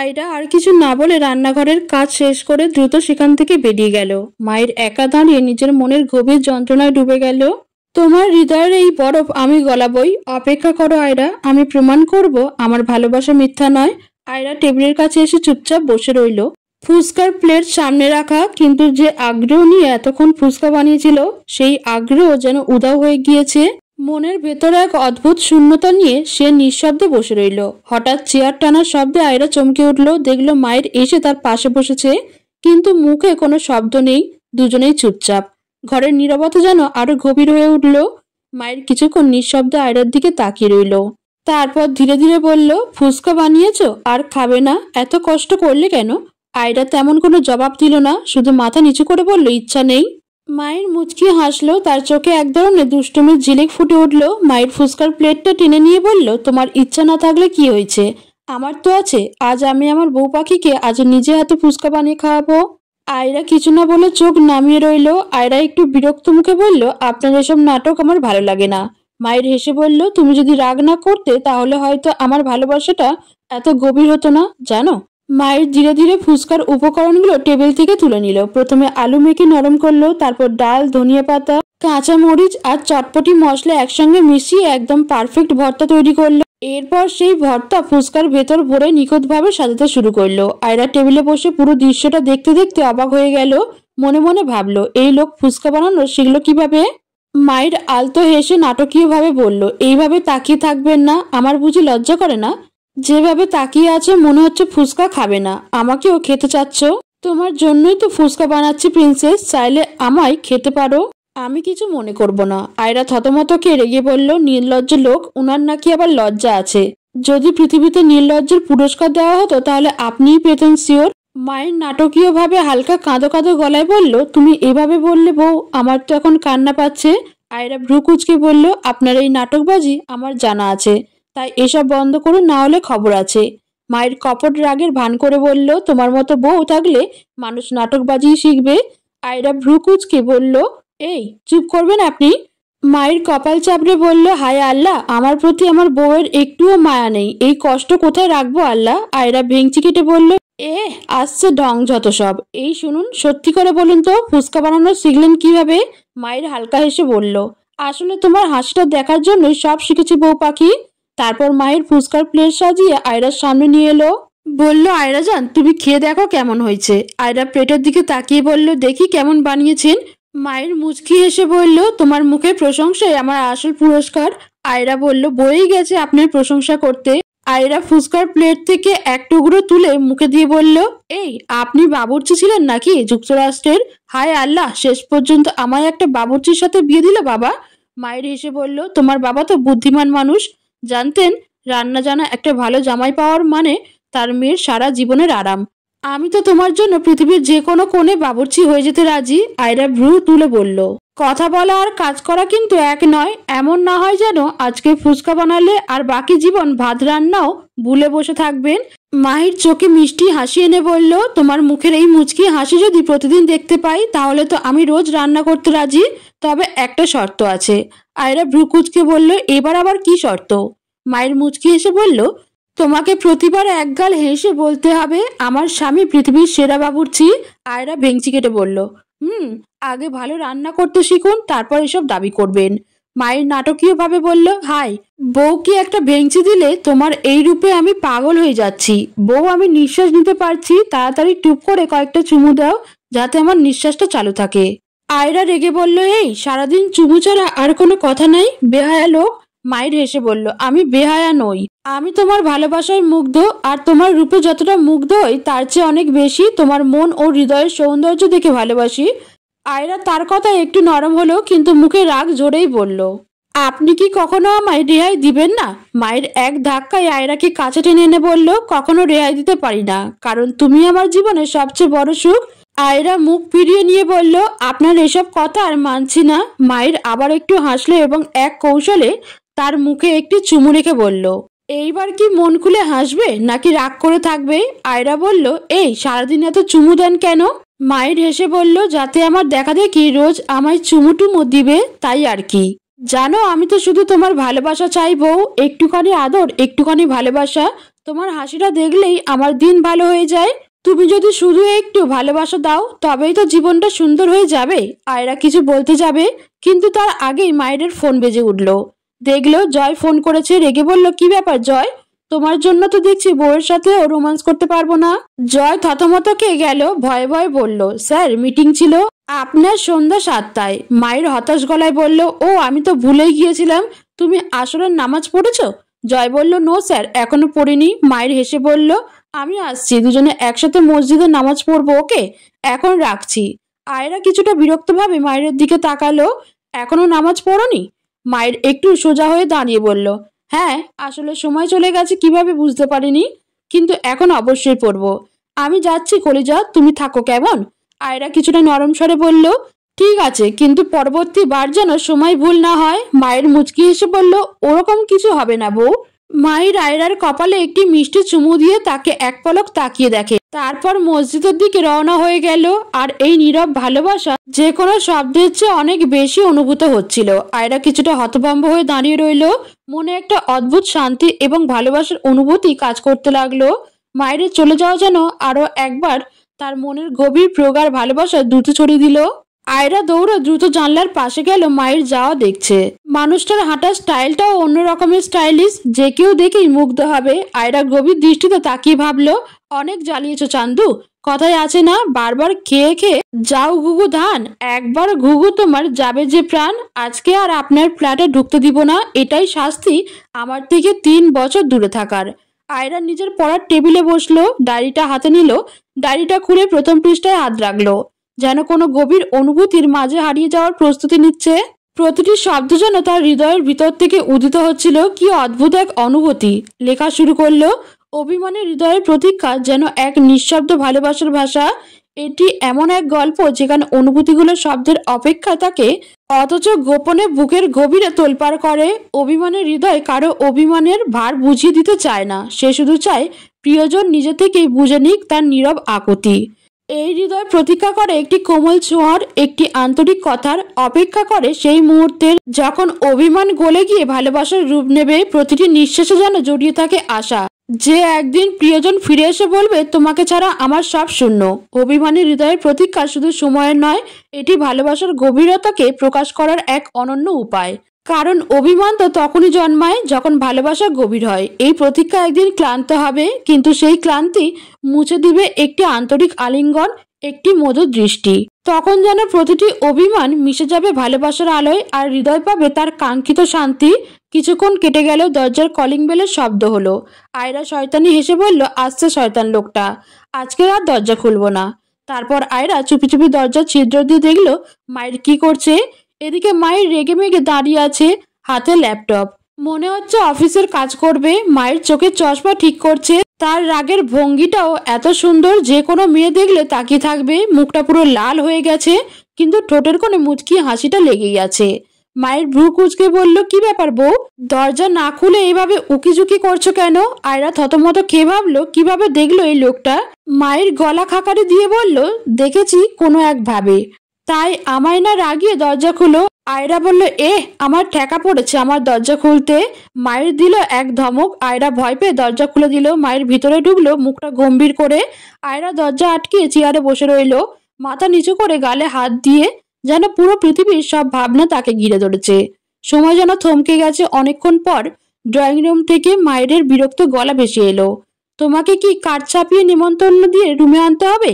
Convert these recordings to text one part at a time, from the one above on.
আয়রা আর কিছু না বলে রান্নাঘরের কাজ শেষ করে দ্রুত সেখান থেকে বেরিয়ে গেল। মায়ের একা দাঁড়িয়ে নিজের মনের গভীর যন্ত্রণায় ডুবে গেল। তোমার হৃদয়ের এই বরফ আমি গলাবই, অপেক্ষা করো আয়রা, আমি প্রমাণ করব আমার ভালোবাসা মিথ্যা নয়। আয়রা টেবিলের কাছে এসে চুপচাপ বসে রইল, ফুচকার প্লেট সামনে রাখা, কিন্তু যে আগ্রহ নিয়ে এতক্ষণ ফুচকা বানিয়েছিল সেই আগ্রহ যেন উধাও হয়ে গিয়েছে। মনের ভেতরে এক অদ্ভুত শূন্যতা নিয়ে সে নিঃশব্দে বসে রইল। হঠাৎ চেয়ার টানার শব্দে আয়রা চমকে উঠল, দেখলো মায়ের এসে তার পাশে বসেছে, কিন্তু মুখে কোনো শব্দ নেই, দুজনেই চুপচাপ। ঘরের নীরবতা যেন আরো গভীর হয়ে উঠল। মায়ের কিছুক্ষণ নিঃশব্দে আয়রার দিকে তাকিয়ে রইল, তারপর ধীরে ধীরে বলল, ফুচকা বানিয়েছো আর খাবে না? এত কষ্ট করলে কেন? আয়রা তেমন কোনো জবাব দিল না, শুধু মাথা নিচু করে বলল, ইচ্ছা নেই। মায়ের মুচকি হাসলো, তার চোখে এক ধরনের দুষ্টুমির ঝিলিক ফুটে উঠল। মায়ের ফুচকার প্লেটটা টেনে নিয়ে বলল, তোমার ইচ্ছা না থাকলে কি হয়েছে, আমার তো আছে। আজ আমি আমার বউ পাখিকে আজ নিজে হাতে ফুচকা বানিয়ে খাওয়াবো। আয়রা কিছু না বলে চোখ নামিয়ে রইল। আয়রা একটু বিরক্ত মুখে বলল, আপনার এসব নাটক আমার ভালো লাগে না। মায়ের হেসে বলল, তুমি যদি রাগ না করতে তাহলে হয়তো আমার ভালোবাসাটা এত গভীর হতো না, জানো। মায়ের ধীরে ধীরে ফুচকার উপকরণগুলো টেবিল থেকে তুলে নিল। প্রথমে আলু মেখে নরম করলো, তারপর ডাল, ধনিয়া পাতা, কাঁচা মরিচ আর চটপটি মশলা একসঙ্গে মিশিয়ে একদম পারফেক্ট ভর্তা তৈরি করলো। এরপর সেই ভর্তা ফুচকার ভেতর ভরে নিখুঁতভাবে সাজাতে শুরু করলো। আয়রা টেবিলে বসে পুরো দৃশ্যটা দেখতে দেখতে অবাক হয়ে গেল। মনে মনে ভাবলো, এই লোক ফুচকা বানানো শিখলো কিভাবে। মায়ের আলতো হেসে নাটকীয় ভাবে বলল, এইভাবে তাকিয়ে থাকবেন না, আমার বুঝি লজ্জা করে না? যেভাবে তাকিয়ে আছে মনে হচ্ছে ফুচকা খাবে না, আমাকেও খেতে চাচ্ছ। তোমার জন্যই তো ফুচকা বানাচ্ছি প্রিন্সেস, চাইলে আমায় খেতে পারো, আমি কিছু মনে করব না। আয়রা থতমতকে রেগে বলল, নির্লজ্জ লোক, উনার নাকি আবার লজ্জা আছে। যদি পৃথিবীতে নির্লজ্জের পুরস্কার দেওয়া হতো তাহলে আপনিই পেতেন শিওর। মায়ের নাটকীয় ভাবে হালকা কাঁদো কাঁদো গলায় বলল, তুমি এভাবে বললে বউ, আমার তো এখন কান্না পাচ্ছে। আয়রা ভ্রু কুঁচকে বলল, আপনার এই নাটকবাজি আমার জানা আছে, তাই এসব বন্ধ করুন, না হলে খবর আছে। মায়ের কপট রাগের ভান করে বলল, তোমার মতো বউ থাকলে মানুষ নাটকবাজি শিখবে। আয়রা ভ্রু কুঁচকে বলল, এই চুপ করবেন আপনি। মায়ের কপাল চাপড়ে বলল, হায় আল্লাহ, আমার প্রতি আমার বউয়ের একটুও মায়া নেই, এই কষ্ট কোথায় রাখবো আল্লাহ। আয়রা ভেঙচি কেটে বলল, আসছে ঢং যত সব। এই শুনুন, সত্যি করে বলুন তো, ফুচকা বানানো শিখলেন কিভাবে? মায়ের হালকা হেসে বলল, আসলে তোমার হাসিটা দেখার জন্যই সব শিখেছি বউ পাখি। তারপর মায়ের ফুচকার প্লেট সাজিয়ে আয়রার সামনে নিয়ে এলো, বলল, আয়রা জান, তুমি খেয়ে দেখো কেমন হয়েছে। আয়রা প্লেটের দিকে তাকিয়ে বলল, দেখি কেমন বানিয়েছেন। মায়ের মুচকি হেসে বলল, তোমার মুখের প্রশংসাই আমার আসল পুরস্কার। আয়রা বলল, বয়েই গেছে আপনার প্রশংসা করতে। আয়রা ফুচকার প্লেট থেকে এক টুকরো তুলে মুখে দিয়ে বলল, এই আপনি বাবুর্চি ছিলেন নাকি যুক্তরাষ্ট্রের? হায় আল্লাহ, শেষ পর্যন্ত আমায় একটা বাবুর্চির সাথে বিয়ে দিল বাবা। মায়ের হেসে বলল, তোমার বাবা তো বুদ্ধিমান মানুষ, জানতেন রান্না জানা একটা ভালো জামাই পাওয়ার মানে তার মেয়ের সারা জীবনের আরাম। আমি তো তোমার জন্য পৃথিবীর যে কোনো কোণে বাবুর্চি হয়ে যেতে রাজি। আয়রা ভ্রু তুলে বলল, কথা বলা আর কাজ করা কিন্তু এক নয়। এমন না হয় যেন আজকে ফুচকা বানালে আর বাকি জীবন ভাত রান্নাও ভুলে বসে থাকবেন। মাহির চোখে মিষ্টি হাসি এনে বলল, তোমার মুখের এই মুচকি হাসি যদি প্রতিদিন দেখতে পাই তাহলে তো আমি রোজ রান্না করতে রাজি, তবে একটা শর্ত আছে। আয়রা ভ্রু কুঁচকে বলল, এবার আবার কি শর্ত? মায়ের মুচকি হেসে বলল, তোমাকে প্রতিবার একগাল হেসে বলতে হবে, আমার স্বামী পৃথিবীর সেরা বাবুর্চি। আয়রা ভেঙচি কেটে বলল, আগে ভালো রান্না করতে শিখুন, তারপর এসব দাবি করবেন। মায়ের নাটকীয় ভাবে বলল, হাই বউকে একটা ভেঙচি দিলে তোমার এই রূপে আমি পাগল হয়ে যাচ্ছি। বউ, আমি নিঃশ্বাস নিতে পারছি, তাড়াতাড়ি টুপ করে কয়েকটা চুমু দাও যাতে আমার নিঃশ্বাসটা চালু থাকে। আয়রা রেগে বলল, এই সারাদিন চুমু ছাড়া আর কোনো কথা নাই, বেহায়া লোক। মায়ের হেসে বলল, আমি বেহায়া নই, আমি তোমার ভালোবাসায় মুগ্ধ, আর তোমার রূপে যতটা মুগ্ধ হই তার চেয়ে অনেক বেশি তোমার মন ও হৃদয়ের সৌন্দর্য দেখে ভালোবাসি। আয়রা তার কথা একটু নরম হলো, কিন্তু মুখে রাগ জোরেই বলল, আপনি কি কখনো আমায় রেহাই দিবেন না? মায়ের এক ধাক্কায় আয়রাকে কাছে টেনে এনে বলল, কখনো রেহাই দিতে পারি না, কারণ তুমি আমার জীবনের সবচেয়ে বড় সুখ। আয়রা মুখ ফিরিয়ে নিয়ে বলল, আপনার এসব কথা আর মানছি না। মায়ের আবার একটু হাসলো এবং এক কৌশলে তার মুখে একটি চুমু রেখে বলল, এইবার কি মন খুলে হাসবে নাকি রাগ করে থাকবে? আয়রা বলল, এই সারাদিন এত চুমু দেন কেন? মায়ের হেসে বলল, যাতে আমার দেখা দেখি রোজ আমায় চুমু টুমু দিবে, তাই আর কি। জানো, আমি তো শুধু তোমার ভালোবাসা চাই বউ, একটুখানি আদর, একটুখানি ভালোবাসা। তোমার হাসিটা দেখলেই আমার দিন ভালো হয়ে যায়। তুমি যদি শুধু একটু ভালোবাসা দাও তবেই তো জীবনটা সুন্দর হয়ে যাবে। আয়রা কিছু বলতে যাবে, কিন্তু তার আগেই মায়ের ফোন বেজে উঠল। দেখলো জয় ফোন করেছে। রেগে বলল, কি ব্যাপার জয়? তোমার জন্য তো দেখছি বউয়ের সাথেও রোমান্স করতে পারবো না। জয় থতমত খেয়ে গেল, ভয়ে ভয়ে বলল, স্যার মিটিং ছিল আপনার সন্ধ্যা 7টায়। মায়ের হতাশ গলায় বলল, ও আমি তো ভুলেই গিয়েছিলাম। তুমি আসরের নামাজ পড়েছো? জয় বলল, নো স্যার, এখনো পড়িনি। মায়ের হেসে বলল, আমি আসছি, দুজনে একসাথে মসজিদে নামাজ পড়বো। ওকে, এখন রাখছি। আয়রা কিছুটা বিরক্তভাবে মায়ের দিকে তাকালো। এখনো নামাজ পড়নি? মায়ের একটু সোজা হয়ে দাঁড়িয়ে বলল, হ্যাঁ, আসলে সময় চলে গেছে কিভাবে বুঝতে পারিনি, কিন্তু এখন অবশ্যই পড়বো। আমি যাচ্ছি কলিজা, তুমি থাকো কেমন? আয়রা কিছুটা নরম স্বরে বলল, ঠিক আছে, কিন্তু পরবর্তী বার যেন সময় ভুল না হয়। মায়ের মুচকি হেসে বলল, ওরকম কিছু হবে না বউ। মায়ের আয়রার কপালে একটি মিষ্টি চুমু দিয়ে তাকে এক পলক তাকিয়ে দেখে, তারপর মসজিদের দিকে রওনা হয়ে গেল। আর এই নীরব ভালোবাসা যে কোনো শব্দের চেয়ে অনেক বেশি অনুভূত হচ্ছিল। আয়রা কিছুটা হতভম্ব হয়ে দাঁড়িয়ে রইল। মনে একটা অদ্ভুত শান্তি এবং ভালোবাসার অনুভূতি কাজ করতে লাগলো। মায়ের চলে যাওয়া যেন আরো একবার তার মনের গভীর প্রগাঢ় ভালোবাসা দ্রুত ছড়িয়ে দিল। আয়রা দৌড়ে দ্রুত জানলার পাশে গেল, মায়ের যাওয়া দেখছে। মানুষটার হাঁটার স্টাইলটাও অন্য রকমের স্টাইলিশ, যে কেউ দেখেই মুগ্ধ হবে। আয়রা গভীর দৃষ্টিতে তাকিয়ে ভাবলো, অনেক জ্বালিয়েছো চান্দু। কথায় আছে না, বারবার খেয়ে খেয়ে যাও ঘুঘু ধান, একবার ঘুঘু তোমার যাবে যে প্রাণ। আজকে আর আপনার ফ্ল্যাটে ঢুকতে দিব না, এটাই শাস্তি আমার থেকে 3 বছর দূরে থাকার। আয়রা নিজের পড়ার টেবিলে বসলো, ডায়েরিটা হাতে নিল। ডায়েরিটা খুলে প্রথম পৃষ্ঠায় হাত রাখলো, যেন কোনো গভীর অনুভূতির মাঝে হারিয়ে যাওয়ার প্রস্তুতি নিচ্ছে। প্রতিটি শব্দ যেন তার হৃদয়ের ভিতর থেকে উদিত হচ্ছিল। কি অদ্ভুত এক অনুভূতি। লেখা শুরু করলো, অভিমানের হৃদয়ের প্রতীক্ষা যেন এক নিঃশব্দ ভালোবাসার ভাষা। এটি এমন এক গল্প যেখানে অনুভূতিগুলো শব্দের অপেক্ষায় থাকে, অথচ গোপনে বুকের গভীরে তোলপাড় করে। অভিমানের হৃদয় কারো অভিমানের ভার বুঝিয়ে দিতে চায় না, সে শুধু চায় প্রিয়জন নিজে থেকেই বুঝে নিক তার নীরব আকুতি। এই হৃদয় প্রতীক্ষা করে একটি কোমল ছোঁয়ার, একটি আন্তরিক কথার। অপেক্ষা করে সেই মুহূর্তের যখন অভিমান গলে গিয়ে ভালোবাসার রূপ নেবে। প্রতিটি নিঃশ্বাসে যেন জড়িয়ে থাকে আশা, যে একদিন প্রিয়জন ফিরে এসে বলবে, তোমাকে ছাড়া আমার সব শূন্য। অভিমানী হৃদয়ের প্রতীক্ষা শুধু সময়ের নয়, এটি ভালোবাসার গভীরতাকে প্রকাশ করার এক অনন্য উপায়। কারণ অভিমান তো তখনই জন্মায় যখন ভালোবাসা গভীর হয়। এই প্রতীক্ষা একদিন ক্লান্ত হবে, কিন্তু সেই ক্লান্তি মুছে দিবে একটি আন্তরিক আলিঙ্গন, একটি মধুর দৃষ্টি। তখন যেন প্রতিটি অভিমান মিশে যাবে ভালোবাসার আলোয়, আর হৃদয় পাবে তার কাঙ্ক্ষিত শান্তি। কিছুক্ষণ কেটে গেল, দরজার কলিং বেলের শব্দ হলো। আয়রা শয়তানি হেসে বলল, আসছে শয়তান লোকটা, আজকে আর দরজা খুলবো না। তারপর আয়রা চুপি চুপি দরজার ছিদ্র দিয়ে দেখলো মায়ের কি করছে। এদিকে মায়ের রেগে মেগে দাঁড়িয়ে আছে, হাতে ল্যাপটপ, মনে হচ্ছে অফিসের কাজ করবে। মায়ের চোখে চশমা ঠিক করছে, তার রাগের ভঙ্গিটাও এত সুন্দর, যে কোনো মেয়ে দেখলে তাকিয়ে থাকবে। মুখটা পুরো লাল হয়ে গেছে, কিন্তু ঠোঁটের কোণে মুচকি হাসিটা লেগেই আছে। মায়ের ভ্রু কুঁচকে বলল, কি ব্যাপার বউ, দরজা না খুলে এভাবে উকিঝুঁকি করছো কেন? আয়রা থতমত খেয়ে ভাবলো, কিভাবে দেখলো এই লোকটা। মায়ের গলা খাকারি দিয়ে বলল, দেখেছি কোনো এক ভাবে, তাই আমায় না রাগিয়ে দরজা খুলো। আয়রা বলল, আমার ঠেকা পড়েছে আমার দরজা খুলতে। মায়ের দিল এক ধমক। আয়রা ভয় পেয়ে দরজা খুলে দিল। মায়ের ভিতরে ঢুকলো, মুখটা গম্ভীর করে। আয়রা দরজা আটকিয়ে চেয়ারে বসে রইল, মাথা নিচু করে গালে হাত দিয়ে, যেন পুরো পৃথিবীর সব ভাবনা তাকে ঘিরে ধরেছে। সময় যেন থমকে গেছে। অনেকক্ষণ পর ড্রয়িং রুম থেকে মায়ের বিরক্ত গলা ভেসে এলো, তোমাকে কি কাঠ চাপিয়ে নিমন্ত্রণ দিয়ে রুমে আনতে হবে?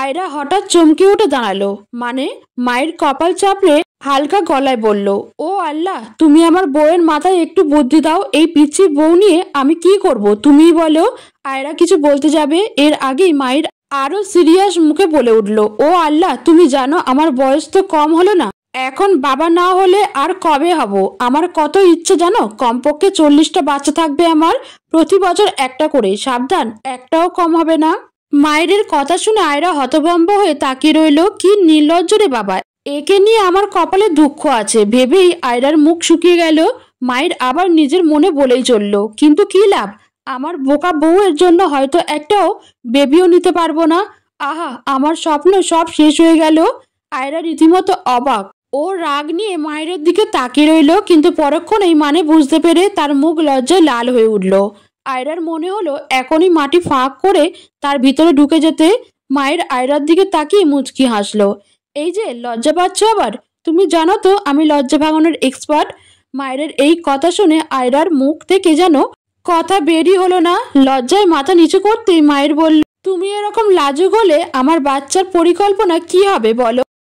আয়রা হঠাৎ চমকে উঠে দাঁড়ালো। মানে? মায়ের কপাল চাপড়ে হালকা গলায় বলল, ও আল্লাহ, তুমি আমার বউয়ের মাথায় একটু বুদ্ধি দাও। এই পিচ্ছি বউ নিয়ে আমি কি করব তুমিই বলো। আয়রা কিছু বলতে যাবে, এর আগেই মায়ের আরো সিরিয়াস মুখে বলে উঠল, ও আল্লাহ, তুমি জানো আমার বয়স তো কম হলো না, এখন বাবা না হলে আর কবে হব? আমার কত ইচ্ছে জানো, কমপক্ষে 40টা বাচ্চা থাকবে আমার, প্রতি বছর একটা করে, সাবধান, একটাও কম হবে না। মায়ের কথা শুনে আয়রা হতভম্ব হয়ে তাকিয়ে রইল। কি নির্লজ্জ রে বাবা, একে নিয়ে আমার কপালে দুঃখ আছে ভেবেই আয়রার মুখ শুকিয়ে গেল। মায়ের আবার নিজের মনে বলেই চলল, কিন্তু কি লাভ, আমার বোকা বউয়ের জন্য হয়তো একটাও বেবিও নিতে পারবো না। আহা, আমার স্বপ্ন সব শেষ হয়ে গেল। আয়রা রীতিমতো অবাক। ও রাগ নিয়ে মায়ের দিকে তাকিয়ে রইল, কিন্তু পরক্ষণেই মানে বুঝতে পেরে তার মুখ লজ্জায় লাল হয়ে উঠল। আয়রার মনে হলো এখনই মাটি ফাঁক করে তার ভিতরে ঢুকে যেতে। মায়ের আয়রার দিকে তাকিয়ে মুচকি হাসলো। এই যে লজ্জা পাচ্ছ আবার? তুমি জানো তো আমি লজ্জা ভাঙানোর এক্সপার্ট। মায়ের এই কথা শুনে আয়রার মুখ থেকে যেন কথা বেরই হলো না। লজ্জায় মাথা নিচু করতেই মায়ের বলল, তুমি এরকম লাজুক হলে আমার বাচ্চার পরিকল্পনা কি হবে বলো?